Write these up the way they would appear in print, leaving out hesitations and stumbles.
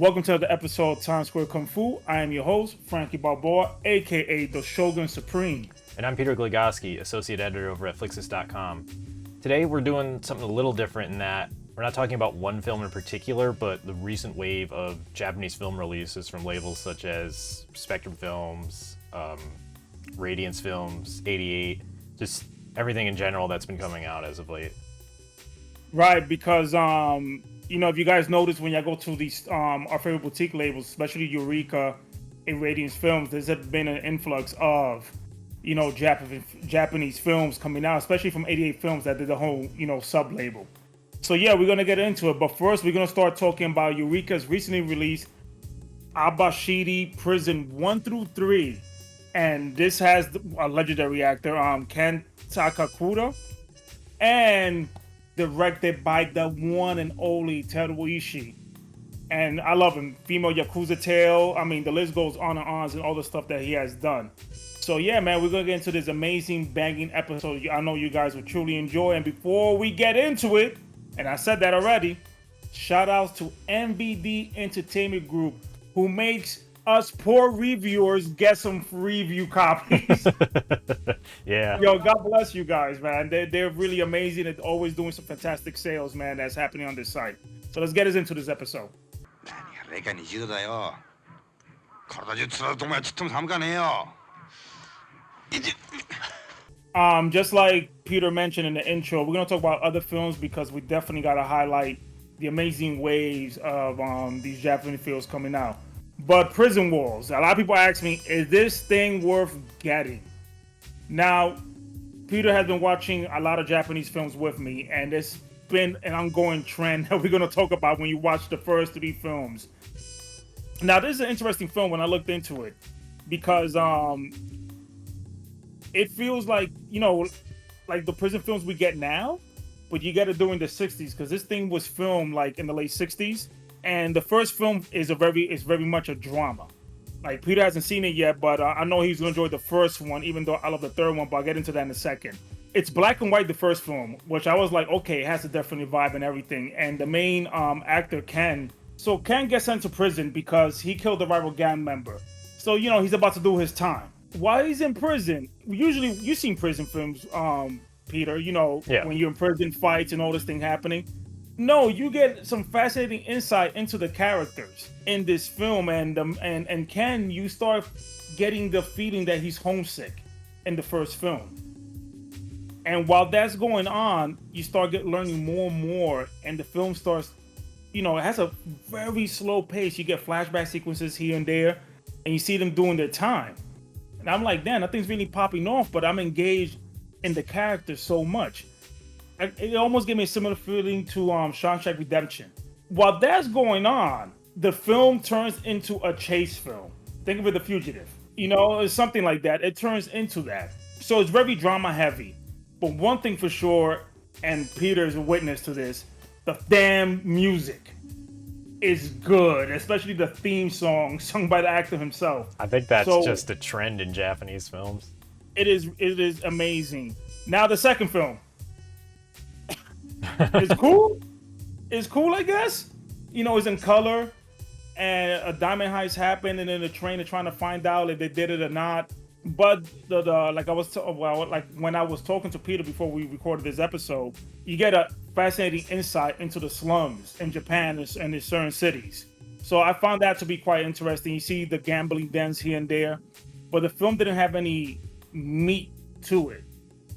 Welcome to another episode of Times Square Kung Fu. I am your host, Frankie Balboa, aka the Shogun Supreme. And I'm Peter Gligoski, Associate Editor over at Flixus.com. Today we're doing something a little different in that we're not talking about one film in particular, but the recent wave of Japanese film releases from labels such as Spectrum Films, Radiance Films, 88, just everything in general that's been coming out as of late. Right, because if you guys notice when y'all go to these our favorite boutique labels, especially Eureka and Radiance Films, there's been an influx of Japanese films coming out, especially from 88 Films that did the whole sub-label. So yeah, we're gonna get into it, but first we're gonna start talking about Eureka's recently released Abashiri Prison 1 through 3, and this has a legendary actor, Ken Takakura, and directed by the one and only Teruo Ishii. And I love him. Female Yakuza tale. I mean, the list goes on and on and all the stuff that he has done. So yeah, man, we're going to get into this amazing, banging episode I know you guys will truly enjoy. And before we get into it, and I said that already, shout outs to MVD Entertainment Group, who makes us poor reviewers get some review copies. Yeah. Yo, God bless you guys, man. They're really amazing and always doing some fantastic sales, man, that's happening on this site. So let's get us into this episode. Just like Peter mentioned in the intro, we're going to talk about other films because we definitely got to highlight the amazing waves of these Japanese films coming out. But Prison Walls, a lot of people ask me, is this thing worth getting? Now, Peter has been watching a lot of Japanese films with me, and it's been an ongoing trend that we're going to talk about when you watch the first 3 films. Now, this is an interesting film when I looked into it, because it feels like, like the prison films we get now, but you get it during the 60s, because this thing was filmed like in the late 60s. And the first film is very much a drama. Like, Peter hasn't seen it yet, but I know he's going to enjoy the first one, even though I love the third one, but I'll get into that in a second. It's black and white, the first film, which I was like, okay, it has a definite vibe and everything. And the main actor, Ken. So Ken gets sent to prison because he killed a rival gang member. So, he's about to do his time. While he's in prison, usually, you've seen prison films, Peter, Yeah. When you're in prison, fights and all this thing happening. No, you get some fascinating insight into the characters in this film, and Ken, you start getting the feeling that he's homesick in the first film. And while that's going on, you start learning more and more, and the film starts, it has a very slow pace. You get flashback sequences here and there, and you see them doing their time. And I'm like, damn, nothing's really popping off, but I'm engaged in the characters so much. It almost gave me a similar feeling to Shawshank Redemption. While that's going on, the film turns into a chase film. Think of it, The Fugitive. It's something like that. It turns into that. So it's very drama heavy. But one thing for sure, and Peter's a witness to this, the damn music is good, especially the theme song sung by the actor himself. I think that's just a trend in Japanese films. It is amazing. Now the second film. It's cool. It's cool, I guess. It's in color, and a diamond heist happened, and then the train are trying to find out if they did it or not. But when I was talking to Peter before we recorded this episode, you get a fascinating insight into the slums in Japan and in certain cities. So I found that to be quite interesting. You see the gambling dens here and there, but the film didn't have any meat to it.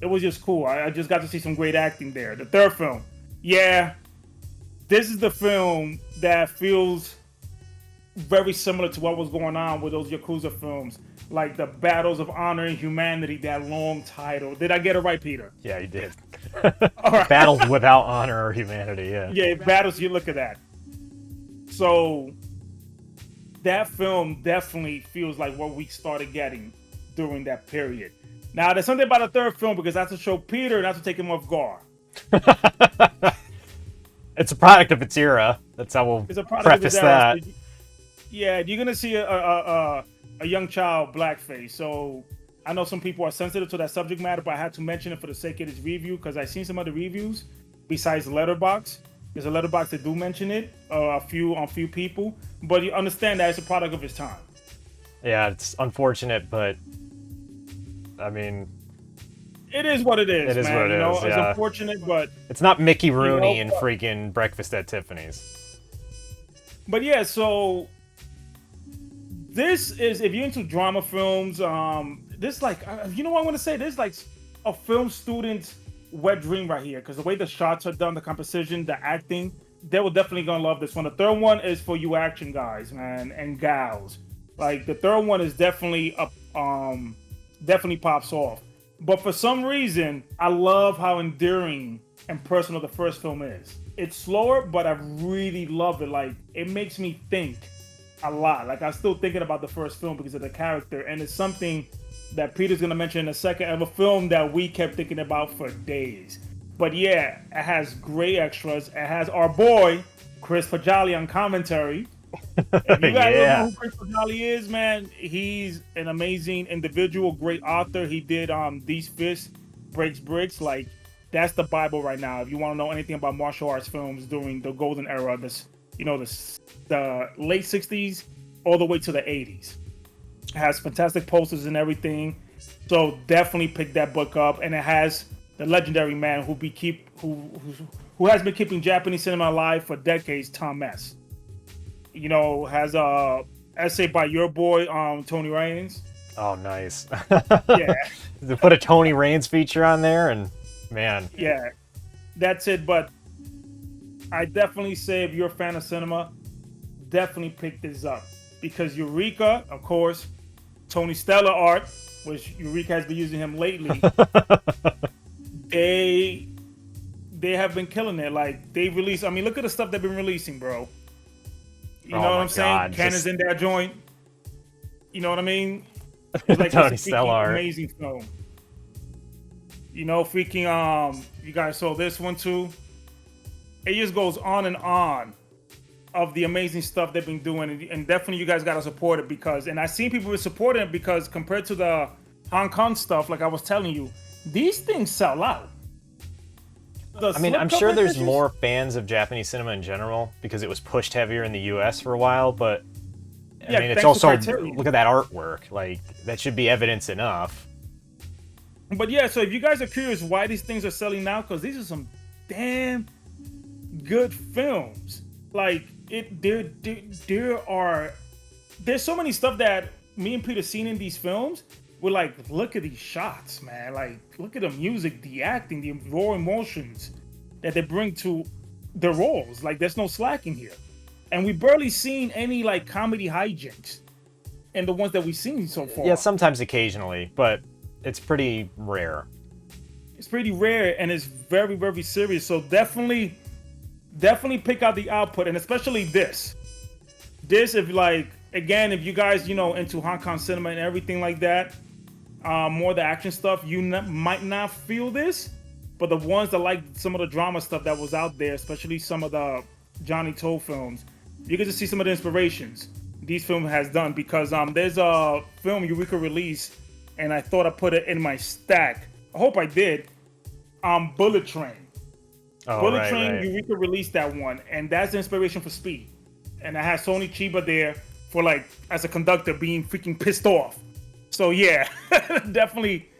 It was just cool. I just got to see some great acting there. The third film. Yeah, this is the film that feels very similar to what was going on with those Yakuza films. Like the Battles of Honor and Humanity, that long title. Did I get it right, Peter? Yeah, you did. All right. Battles without honor or humanity, yeah. Yeah, battles, you look at that. So, that film definitely feels like what we started getting during that period. Now, there's something about the third film because that's to show Peter, not to take him off guard. It's a product of its era. That's how we'll preface that. Yeah, you're going to see a young child blackface. So, I know some people are sensitive to that subject matter, but I had to mention it for the sake of this review because I've seen some other reviews besides Letterboxd. There's a Letterboxd that do mention it, a few people. but you understand that it's a product of its time. Yeah, it's unfortunate, but I mean, it is what it is. It is man. what it you know, is, it's yeah. unfortunate, but it's not Mickey Rooney know, and freaking Breakfast at Tiffany's. But yeah, so this is, if you're into drama films, this like, you know what I want to say? This is like a film student's wet dream right here, because the way the shots are done, the composition, the acting, they will definitely gonna love this one. The third one is for you action guys, man, and gals. Like the third one is definitely definitely pops off. But for some reason, I love how endearing and personal the first film is. It's slower, but I really love it. Like, it makes me think a lot. Like, I'm still thinking about the first film because of the character. And it's something that Peter's going to mention in a second, of a film that we kept thinking about for days. But yeah, it has great extras. It has our boy, Chris Pajali, on commentary. If you guys don't know who Chris Pajali is, man, he's an amazing individual, great author. He did These Fists Breaks Bricks. Like, that's the Bible right now. If you want to know anything about martial arts films during the golden era, this, you know, the late 60s all the way to the 80s. It has fantastic posters and everything. So definitely pick that book up. And it has the legendary man who has been keeping Japanese cinema alive for decades, Tom S. You know, has a essay by your boy, Tony Raines. Oh, nice. Yeah. To put a Tony Raines feature on there, and man. Yeah, that's it. But I definitely say, if you're a fan of cinema, definitely pick this up, because Eureka, of course, Tony Stella art, which Eureka has been using him lately. they have been killing it. Like, they release. I mean, look at the stuff they've been releasing, bro. You know what I'm saying? Cannon's in that joint. You know what I mean? It's like Tony this Stella amazing film. You know, freaking you guys saw this one too. It just goes on and on of the amazing stuff they've been doing, and definitely you guys gotta support it, because, and I seen people were supporting it because compared to the Hong Kong stuff, like I was telling you, these things sell out. I mean, I'm sure there's more fans of Japanese cinema in general because it was pushed heavier in the US for a while, but I mean, it's also, look at that artwork. Like, that should be evidence enough. But yeah, so if you guys are curious why these things are selling now, because these are some damn good films. Like, there's so many stuff that me and Peter seen in these films. We're like, look at these shots, man. Like, look at the music, the acting, the raw emotions that they bring to the roles. Like, there's no slacking here. And we barely seen any, like, comedy hijinks in the ones that we've seen so far. Yeah, sometimes occasionally, but it's pretty rare. It's pretty rare, and it's very, very serious. So definitely pick out the output, and especially this. This, if, like, again, if you guys, you know, into Hong Kong cinema and everything like that, more the action stuff, you might not feel this, but the ones that like some of the drama stuff that was out there, especially some of the Johnny To films, you can just see some of the inspirations these films has done, because there's a film Eureka released, and I thought I put it in my stack. I hope I did. Bullet Train. Bullet Train, Eureka released that one, and that's the inspiration for Speed. And I had Sony Chiba there for, like, as a conductor, being freaking pissed off. So yeah, definitely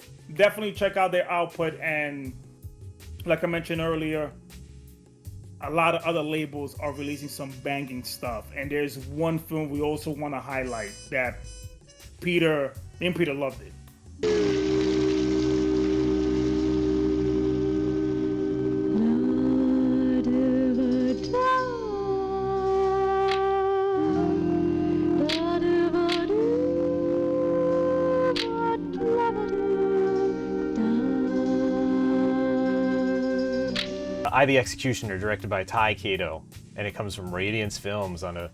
check out their output. And like I mentioned earlier, a lot of other labels are releasing some banging stuff. And there's one film we also want to highlight that me and Peter loved it. I, the Executioner, directed by Hokkaidō, and it comes from Radiance Films on a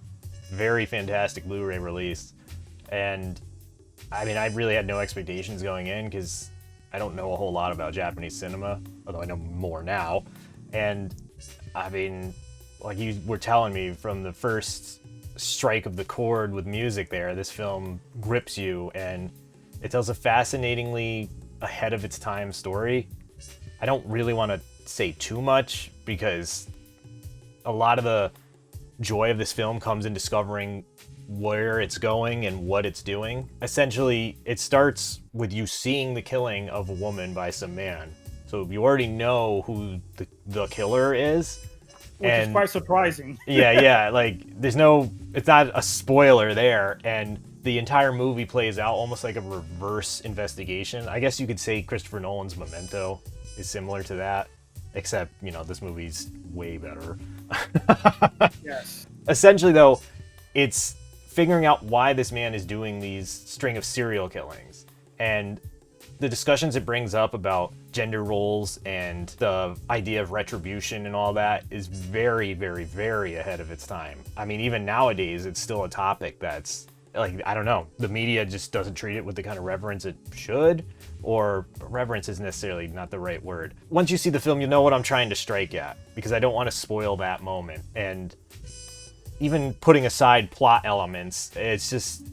very fantastic Blu-ray release. And I mean, I really had no expectations going in because I don't know a whole lot about Japanese cinema, although I know more now. And I mean, like you were telling me, from the first strike of the chord with music there, this film grips you, and it tells a fascinatingly ahead of its time story. I don't really want to say too much because a lot of the joy of this film comes in discovering where it's going and what it's doing. Essentially, it starts with you seeing the killing of a woman by some man. So you already know who the killer is. Which is quite surprising. yeah, like it's not a spoiler there, and the entire movie plays out almost like a reverse investigation. I guess you could say Christopher Nolan's Memento is similar to that, except, this movie's way better. Yes. Essentially, though, it's figuring out why this man is doing these string of serial killings, and the discussions it brings up about gender roles and the idea of retribution and all that is very, very, very ahead of its time. I mean, even nowadays, it's still a topic that's, like, I don't know, the media just doesn't treat it with the kind of reverence it should, or reverence is necessarily not the right word. Once you see the film, you know what I'm trying to strike at, because I don't want to spoil that moment. And even putting aside plot elements, it's just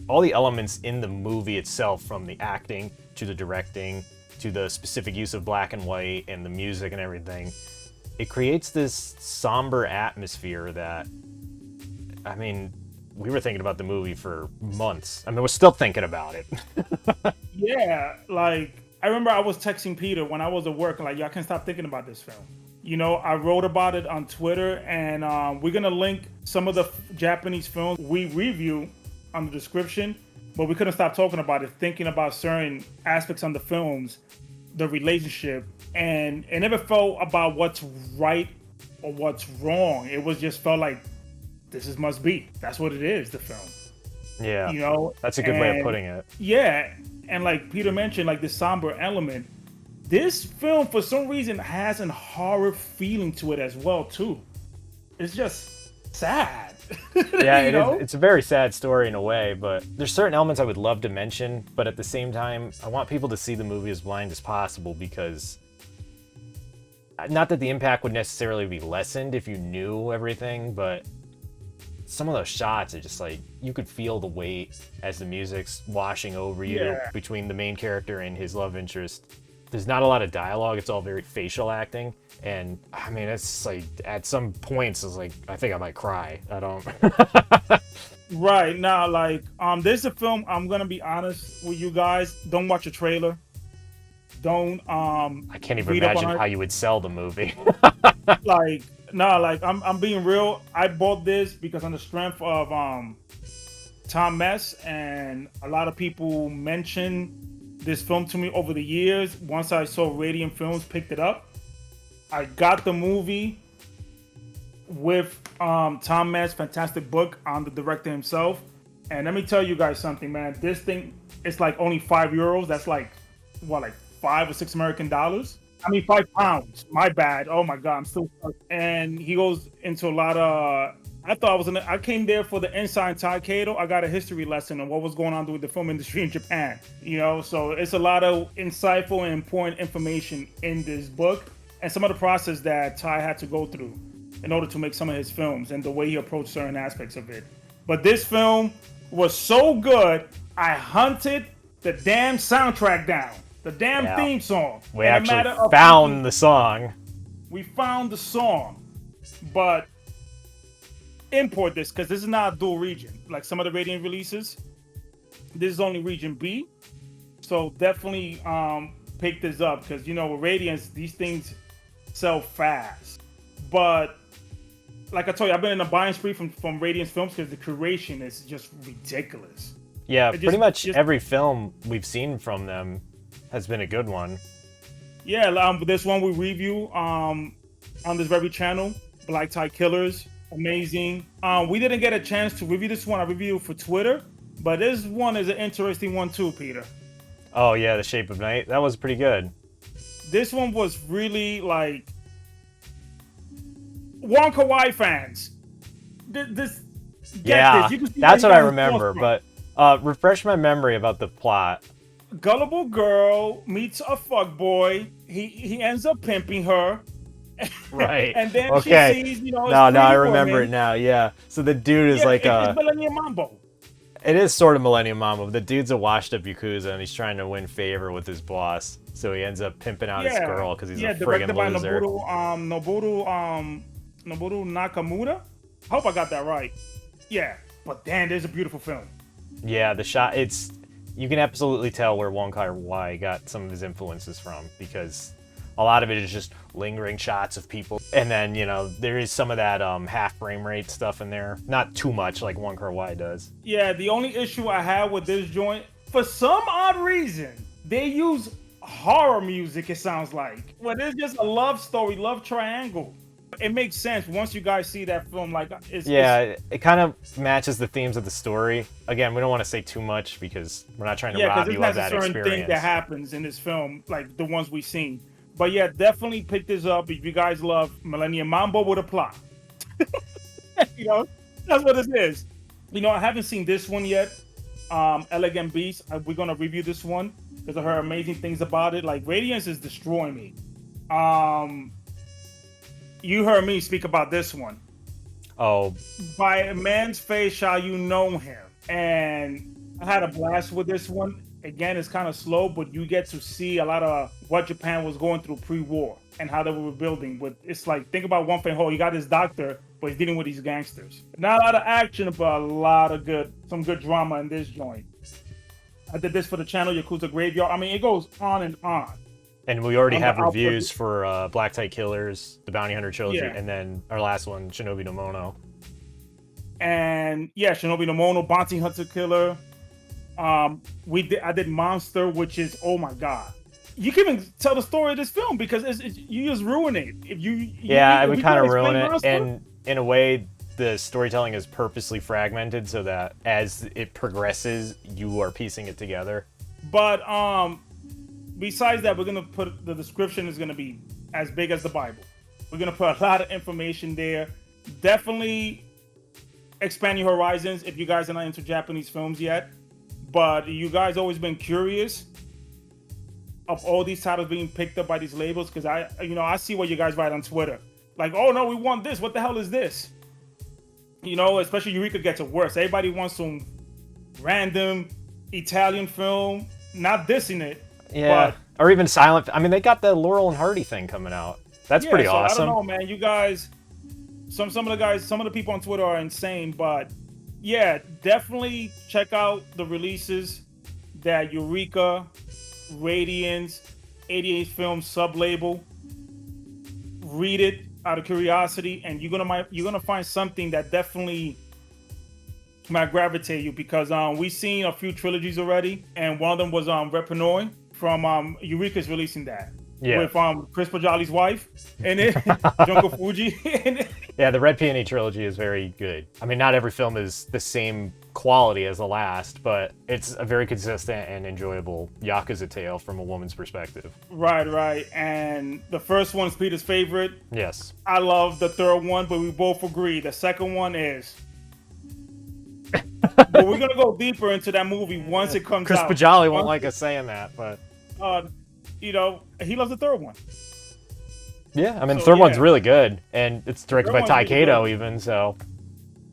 all the elements in the movie itself, from the acting to the directing to the specific use of black and white and the music and everything, it creates this somber atmosphere that, I mean, we were thinking about the movie for months. I mean, we're still thinking about it. Yeah, like, I remember I was texting Peter when I was at work, like, y'all can't stop thinking about this film. I wrote about it on Twitter, and we're going to link some of the Japanese films we review on the description, but we couldn't stop talking about it, thinking about certain aspects on the films, the relationship, and it never felt about what's right or what's wrong. It was just felt like this must be. That's what it is, the film. Yeah, that's a good way of putting it. Yeah, and like Peter mentioned, like the somber element, this film for some reason has a horror feeling to it as well too. It's just sad. Yeah, it's a very sad story in a way, but there's certain elements I would love to mention, but at the same time, I want people to see the movie as blind as possible, because not that the impact would necessarily be lessened if you knew everything, but some of those shots are just like, you could feel the weight as the music's washing over you between the main character and his love interest. There's not a lot of dialogue, it's all very facial acting. And I mean, it's like, at some points, it's like, I think I might cry. I don't. Right now, like, this is a film, I'm gonna be honest with you guys. Don't watch a trailer. Don't I can't even imagine how you would sell the movie. I'm being real. I bought this because on the strength of Tom Mess, and a lot of people mentioned this film to me over the years. Once I saw Radiant Films picked it up, I got the movie with Tom Mess' fantastic book on the director himself. And let me tell you guys something, man. This thing, it's like only €5. That's like, what, like $5 or $6 American dollars? I mean, £5. My bad. Oh my God, I'm still stuck. And he goes into a lot of, I came there for the inside Hokkaidō. I got a history lesson on what was going on with the film industry in Japan. So it's a lot of insightful and important information in this book, and some of the process that Ty had to go through in order to make some of his films and the way he approached certain aspects of it. But this film was so good, I hunted the damn soundtrack down. The damn theme song. We actually found the song. We found the song. But import this, because this is not a dual region. Like some of the Radiant releases, this is only region B. So definitely pick this up, because, with Radiance, these things sell fast. But like I told you, I've been in a buying spree from Radiance Films because the curation is just ridiculous. Yeah, pretty much every film we've seen from them has been a good one. Yeah, this one we review on this very channel, Black Tie Killers, amazing. We didn't get a chance to review this one. I reviewed for Twitter, but this one is an interesting one too, Peter. Oh yeah, The Shape of Night. That was pretty good. This one was really like Wong Kar-wai fans. That's what I remember. But refresh my memory about the plot. Gullible girl meets a fuckboy. He ends up pimping her. Right. And then she sees, No, I remember it now. Yeah. So the dude is like it's Millennium Mambo. It is sort of Millennium Mambo. The dude's a washed-up yakuza, and he's trying to win favor with his boss. So he ends up pimping out his girl because he's a friggin' loser. Noboru Nakamura. I hope I got that right. Yeah, but damn, there's a beautiful film. Yeah, the shot, you can absolutely tell where Wong Kar-wai got some of his influences from, because a lot of it is just lingering shots of people. And then, you know, there is some of that half frame rate stuff in there. Not too much like Wong Kar-wai does. Yeah, the only issue I have with this joint, for some odd reason, they use horror music, it sounds like. Well, it's just a love story, love triangle. It makes sense once you guys see that film. Like, it kind of matches the themes of the story. Again, we don't want to say too much because we're not trying to rob you of that experience. Yeah, because there's a certain thing that happens in this film, like the ones we've seen. But yeah, definitely pick this up if you guys love Millennium Mambo with a plot. You know, that's what this is. You know, I haven't seen this one yet. Elegant Beast. We're gonna review this one because I heard amazing things about it. Like, Radiance is destroying me. You heard me speak about this one. Oh. By a man's face shall you know him. And I had a blast with this one. Again, it's kind of slow, but you get to see a lot of what Japan was going through pre-war and how they were rebuilding. But it's like, think about One Fei Ho. You got this doctor, but he's dealing with these gangsters. Not a lot of action, but a lot of some good drama in this joint. I did this for the channel, Yakuza Graveyard. I mean, it goes on and on. And we already have reviews for Black Tie Killers, the Bounty Hunter Trilogy, and then our last one, Shinobi no Mono. And yeah, Shinobi no Mono, Bounty Hunter Killer. I did Monster, which is, oh my god. You can even tell the story of this film because you just ruin it. If I would kind of ruin it. Monster, and in a way, the storytelling is purposely fragmented so that as it progresses, you are piecing it together. But besides that, we're gonna put the description is gonna be as big as the Bible. We're gonna put a lot of information there. Definitely expand your horizons if you guys are not into Japanese films yet. But you guys always been curious of all these titles being picked up by these labels, because I see what you guys write on Twitter. Like, oh no, we want this. What the hell is this? You know, especially Eureka gets it worse. Everybody wants some random Italian film, not dissing it. Yeah, or even silent. I mean, they got the Laurel and Hardy thing coming out. That's pretty awesome. I don't know, man. You guys, some of the people on Twitter are insane, but yeah, definitely check out the releases that Eureka, Radiance, 88 Film sub-label. Read it out of curiosity, and you're gonna find something that definitely might gravitate you, because we've seen a few trilogies already, and one of them was Repanoi from Eureka's releasing that. Yeah. With Chris Pajali's wife in it, Junko Fuji in it. Yeah, the Red Peony trilogy is very good. I mean, not every film is the same quality as the last, but it's a very consistent and enjoyable yakuza tale from a woman's perspective. Right. And the first one's Peter's favorite. Yes. I love the third one, but we both agree the second one is. But we're gonna go deeper into that movie once it comes out. Chris Pajali won't like us saying that, but you know, he loves the third one. Yeah, I mean, the third one's really good, and it's directed by Taikedo even, so.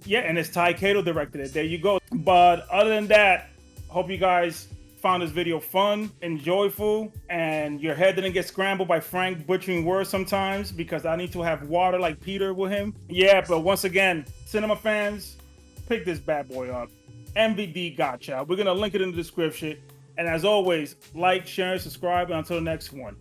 Yeah, and it's Taikedo directed it. There you go. But other than that, hope you guys found this video fun and joyful, and your head didn't get scrambled by Frank butchering words sometimes, because I need to have water like Peter with him. Yeah, but once again, cinema fans, pick this bad boy up. MVD Gotcha. We're going to link it in the description. And as always, like, share, and subscribe. And until the next one.